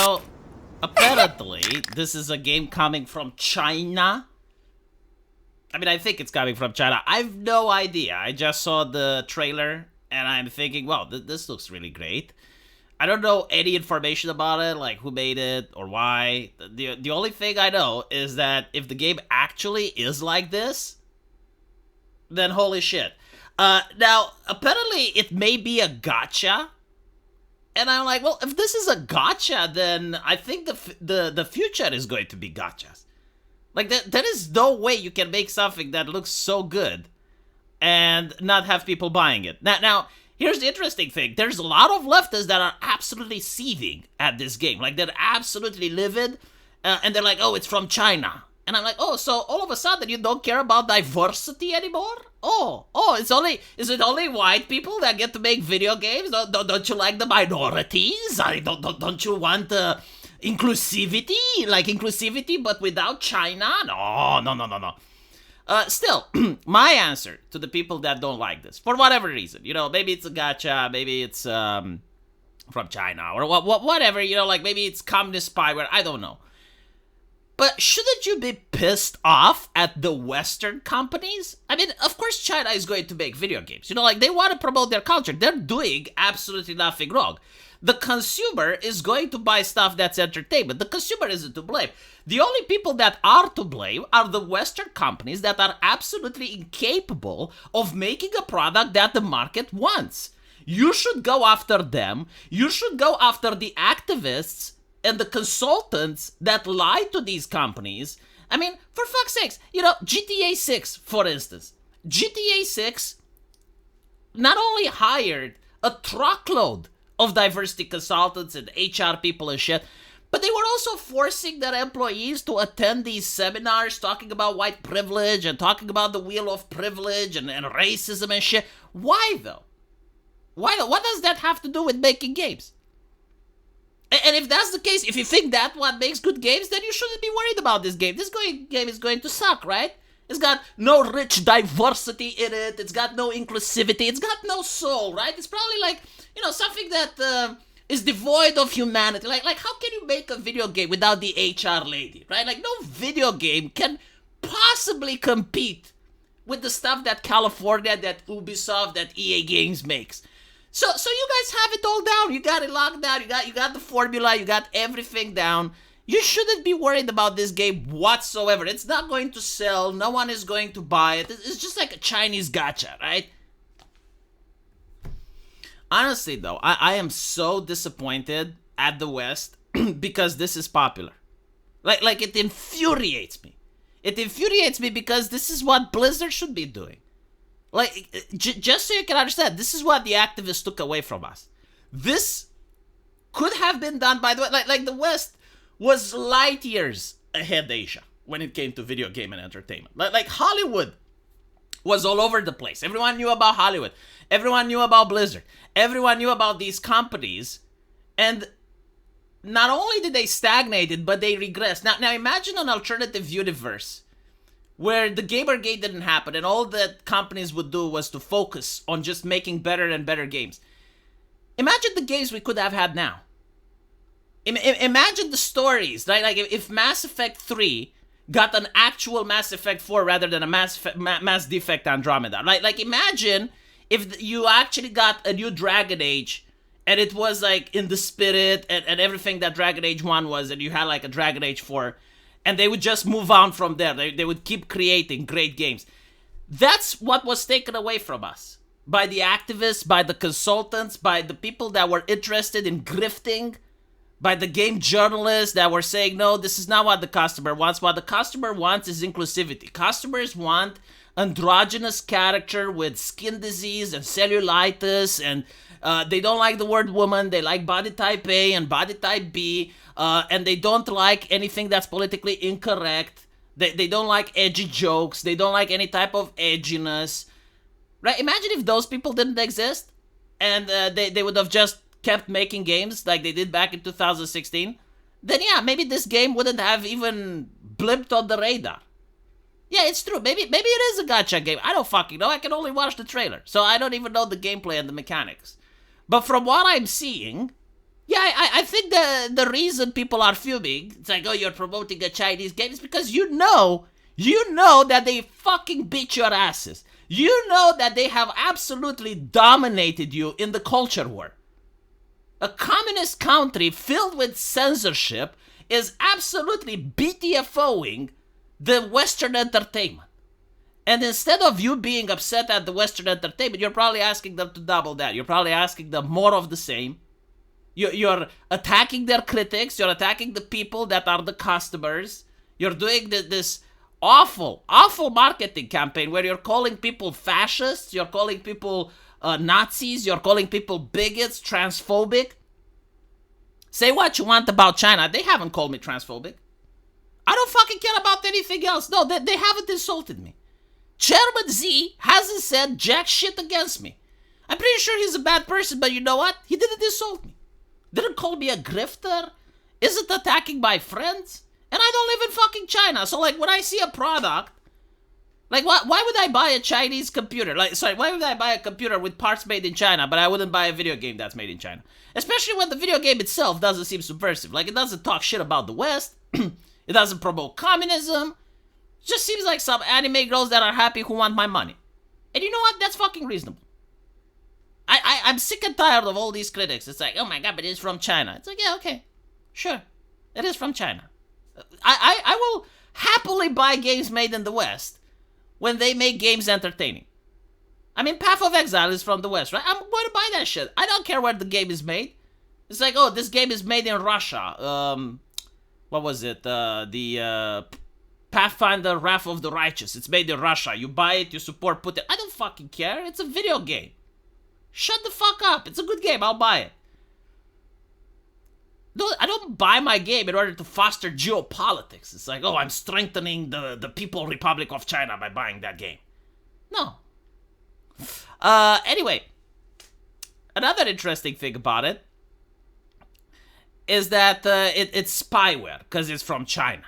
So, apparently, this is a game coming from China. I mean, I think it's coming from China. I've no idea. I just saw the trailer, and I'm thinking, wow, this looks really great. I don't know any information about it, like who made it or why. The only thing I know is that if the game actually is like this, then holy shit. Now, apparently, it may be a gacha. And I'm like, well, if this is a gacha, then I think the future is going to be gachas. Like, there is no way you can make something that looks so good and not have people buying it. Now, here's the interesting thing. There's a lot of leftists that are absolutely seething at this game. Like, they're absolutely livid, and they're like, oh, it's from China. And I'm like, oh, so all of a sudden you don't care about diversity anymore? Oh, is it only white people that get to make video games? Don't you like the minorities? Don't you want inclusivity? Like inclusivity, but without China? No. Still, my answer to the people that don't like this, for whatever reason, maybe it's a gacha, maybe it's from China, or whatever, like maybe it's communist spyware, I don't know. But shouldn't you be pissed off at the Western companies? I mean, of course China is going to make video games. Like they want to promote their culture. They're doing absolutely nothing wrong. The consumer is going to buy stuff that's entertainment. The consumer isn't to blame. The only people that are to blame are the Western companies that are absolutely incapable of making a product that the market wants. You should go after them. You should go after the activists and the consultants that lie to these companies. I mean, for fuck's sakes, GTA 6, for instance. GTA 6 not only hired a truckload of diversity consultants and HR people and shit, but they were also forcing their employees to attend these seminars talking about white privilege and talking about the wheel of privilege and racism and shit. Why though? What does that have to do with making games? And if that's the case, if you think that's what makes good games, then you shouldn't be worried about this game. This game is going to suck, right? It's got no rich diversity in it. It's got no inclusivity. It's got no soul, right? It's probably like, something that is devoid of humanity. Like how can you make a video game without the HR lady, right? Like, no video game can possibly compete with the stuff that California, that Ubisoft, that EA Games makes. So you guys have it all down. You got it locked down. You got the formula. You got everything down. You shouldn't be worried about this game whatsoever. It's not going to sell. No one is going to buy it. It's just like a Chinese gacha, right? Honestly, though, I am so disappointed at the West because this is popular. Like it infuriates me. It infuriates me because this is what Blizzard should be doing. Like, just so you can understand, this is what the activists took away from us. This could have been done by the way. Like the West was light years ahead of Asia when it came to video game and entertainment. Like Hollywood was all over the place. Everyone knew about Hollywood. Everyone knew about Blizzard. Everyone knew about these companies. And not only did they stagnate, but they regressed. Now imagine an alternative universe where the Gamergate didn't happen and all that companies would do was to focus on just making better and better games. Imagine the games we could have had now. Imagine the stories, right? Like if Mass Effect 3 got an actual Mass Effect 4 rather than a Mass Defect Andromeda. Like imagine if you actually got a new Dragon Age and it was like in the spirit and everything that Dragon Age 1 was, and you had like a Dragon Age 4, and they would just move on from there. They would keep creating great games. That's what was taken away from us by the activists, by the consultants, by the people that were interested in grifting, by the game journalists that were saying, no, this is not what the customer wants. What the customer wants is inclusivity. Customers want androgynous character with skin disease and cellulitis, and they don't like the word woman. They like body type A and body type B, and they don't like anything that's politically incorrect. They don't like edgy jokes. They don't like any type of edginess. Right? Imagine if those people didn't exist, and they would have just kept making games like they did back in 2016. Then yeah, maybe this game wouldn't have even blipped on the radar. Yeah, it's true. Maybe it is a gacha game. I don't fucking know. I can only watch the trailer, so I don't even know the gameplay and the mechanics. But from what I'm seeing, Yeah, I think the reason people are fuming, it's like, oh, you're promoting a Chinese game, is because you know that they fucking beat your asses. You know that they have absolutely dominated you in the culture war. A communist country filled with censorship is absolutely BTFOing the Western entertainment. And instead of you being upset at the Western entertainment, you're probably asking them to double that. You're probably asking them more of the same. You're attacking their critics. You're attacking the people that are the customers. You're doing this awful, awful marketing campaign where you're calling people fascists. You're calling people Nazis. You're calling people bigots, transphobic. Say what you want about China. They haven't called me transphobic. I don't fucking care about anything else. No, they haven't insulted me. Chairman Z hasn't said jack shit against me. I'm pretty sure he's a bad person, but you know what? He didn't insult me. Didn't call me a grifter. Isn't attacking my friends. And I don't live in fucking China. So, like, when I see a product, like, why would I buy a Chinese computer? Why would I buy a computer with parts made in China, but I wouldn't buy a video game that's made in China? Especially when the video game itself doesn't seem subversive. Like, it doesn't talk shit about the West. It doesn't promote communism. It just seems like some anime girls that are happy who want my money. And you know what? That's fucking reasonable. I'm sick and tired of all these critics. It's like, oh my god, but it's from China. It's like, yeah, okay. Sure. It is from China. I will happily buy games made in the West when they make games entertaining. I mean, Path of Exile is from the West, right? I'm going to buy that shit. I don't care where the game is made. It's like, oh, this game is made in Russia. What was it? The Pathfinder Wrath of the Righteous. It's made in Russia. You buy it, you support Putin. I don't fucking care. It's a video game. Shut the fuck up. It's a good game. I'll buy it. No, I don't buy my game in order to foster geopolitics. It's like, oh, I'm strengthening the People Republic of China by buying that game. No. Anyway, another interesting thing about it is that it's spyware because it's from China.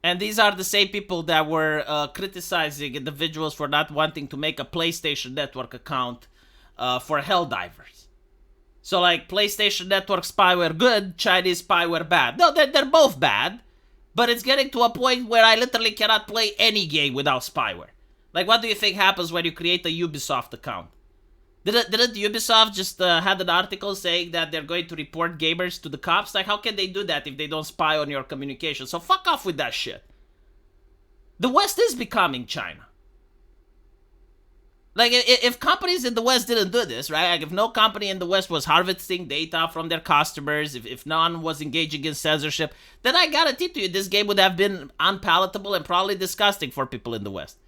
And these are the same people that were criticizing individuals for not wanting to make a PlayStation Network account for Helldivers. So, like, PlayStation Network spyware good, Chinese spyware bad. No, they're both bad, but it's getting to a point where I literally cannot play any game without spyware. Like, what do you think happens when you create a Ubisoft account? Didn't Ubisoft just had an article saying that they're going to report gamers to the cops? Like, how can they do that if they don't spy on your communication? So fuck off with that shit. The West is becoming China. Like, if companies in the West didn't do this, right? Like, if no company in the West was harvesting data from their customers, if none was engaging in censorship, then I guarantee to you this game would have been unpalatable and probably disgusting for people in the West.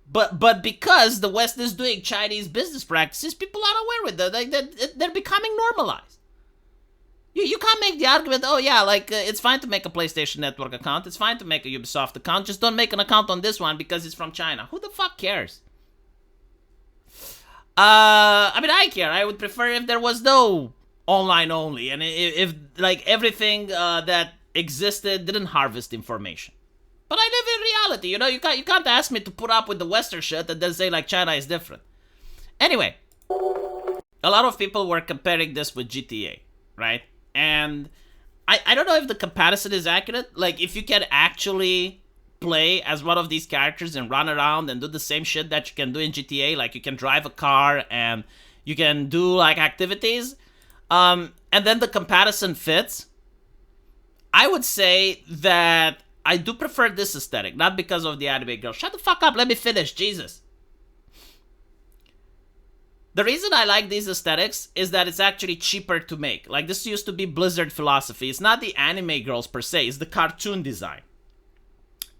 But because the West is doing Chinese business practices, people are aware with them. Like, they're becoming normalized. You can't make the argument, oh yeah, like, it's fine to make a PlayStation Network account. It's fine to make a Ubisoft account. Just don't make an account on this one because it's from China. Who the fuck cares? I mean, I care. I would prefer if there was no online only. And if like, everything that existed didn't harvest information. But I live in reality, you know. You can't ask me to put up with the Western shit and then say, like, China is different. Anyway, a lot of people were comparing this with GTA, right? And I don't know if the comparison is accurate. Like, if you can actually play as one of these characters and run around and do the same shit that you can do in GTA, like, you can drive a car and you can do, like, activities, and then the comparison fits, I would say that I do prefer this aesthetic, not because of the anime girl. Shut the fuck up, let me finish, Jesus. The reason I like these aesthetics is that it's actually cheaper to make. Like, this used to be Blizzard philosophy. It's not the anime girls per se, it's the cartoon design.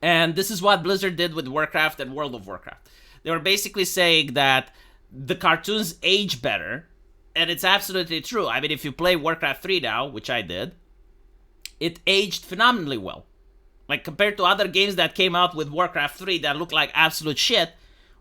And this is what Blizzard did with Warcraft and World of Warcraft. They were basically saying that the cartoons age better, and it's absolutely true. I mean, if you play Warcraft 3 now, which I did, it aged phenomenally well. Like, compared to other games that came out with Warcraft 3 that look like absolute shit,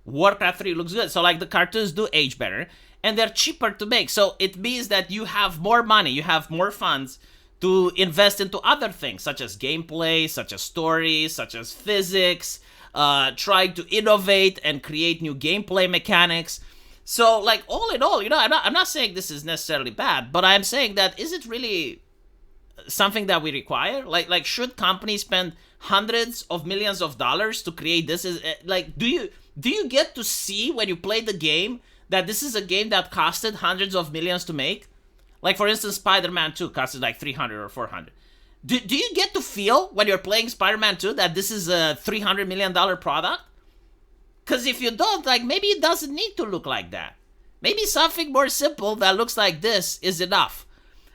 Warcraft 3 looks good. So, like, the cartoons do age better, and they're cheaper to make. So it means that you have more money, you have more funds to invest into other things, such as gameplay, such as stories, such as physics, trying to innovate and create new gameplay mechanics. So, like, all in all, I'm not saying this is necessarily bad, but I'm saying that is it really something that we require? Like, should companies spend hundreds of millions of dollars to create this? Is like, do you get to see when you play the game that this is a game that costed hundreds of millions to make? Like, for instance, Spider-Man 2 costed like 300 or 400. Do you get to feel when you're playing Spider-Man 2 that this is a $300 million product? Because if you don't, like, maybe it doesn't need to look like that. Maybe something more simple that looks like this is enough.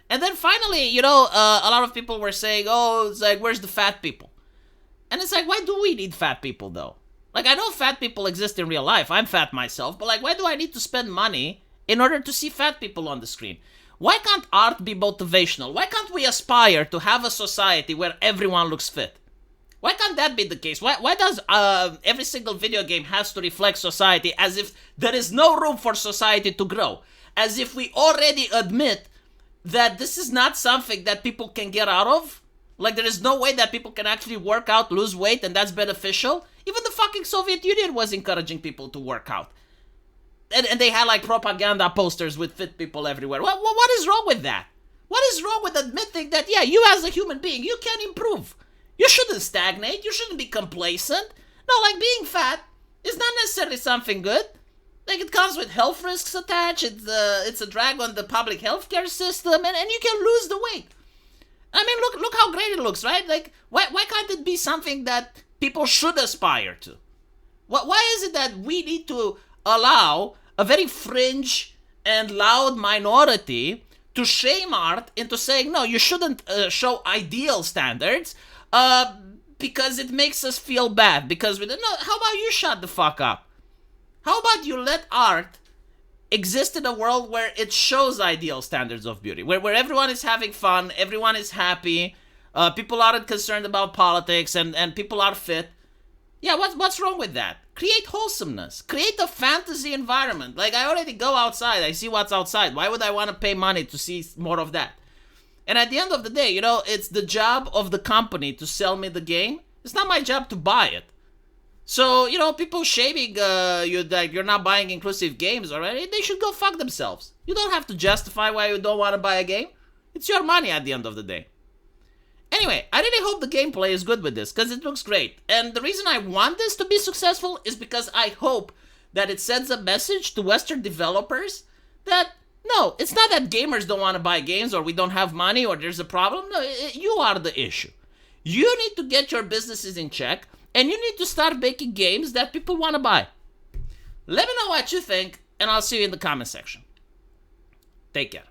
And then finally, a lot of people were saying, oh, it's like, where's the fat people? And it's like, why do we need fat people, though? Like, I know fat people exist in real life. I'm fat myself. But, like, why do I need to spend money in order to see fat people on the screen? Why can't art be motivational? Why can't we aspire to have a society where everyone looks fit? Why can't that be the case? Why does every single video game has to reflect society as if there is no room for society to grow? As if we already admit that this is not something that people can get out of? Like, there is no way that people can actually work out, lose weight, and that's beneficial? Even the fucking Soviet Union was encouraging people to work out. And they had, like, propaganda posters with fit people everywhere. What is wrong with that? What is wrong with admitting that, yeah, you as a human being, you can improve? You shouldn't stagnate. You shouldn't be complacent. No, like, being fat is not necessarily something good. Like, it comes with health risks attached. It's a drag on the public healthcare system, and you can lose the weight. I mean, look how great it looks, right? Like, why can't it be something that people should aspire to? Why is it that we need to allow a very fringe and loud minority to shame art into saying, no, you shouldn't show ideal standards because it makes us feel bad? Because we don't know. How about you shut the fuck up? How about you let art exist in a world where it shows ideal standards of beauty, where everyone is having fun, everyone is happy, people aren't concerned about politics, and people are fit? Yeah, what's wrong with that? Create wholesomeness. Create a fantasy environment. Like, I already go outside. I see what's outside. Why would I want to pay money to see more of that? And at the end of the day, it's the job of the company to sell me the game. It's not my job to buy it. So, people shaming you that you're not buying inclusive games already, they should go fuck themselves. You don't have to justify why you don't want to buy a game. It's your money at the end of the day. Anyway, I really hope the gameplay is good with this, because it looks great. And the reason I want this to be successful is because I hope that it sends a message to Western developers that, no, it's not that gamers don't want to buy games, or we don't have money, or there's a problem. No, you are the issue. You need to get your businesses in check, and you need to start making games that people want to buy. Let me know what you think, and I'll see you in the comment section. Take care.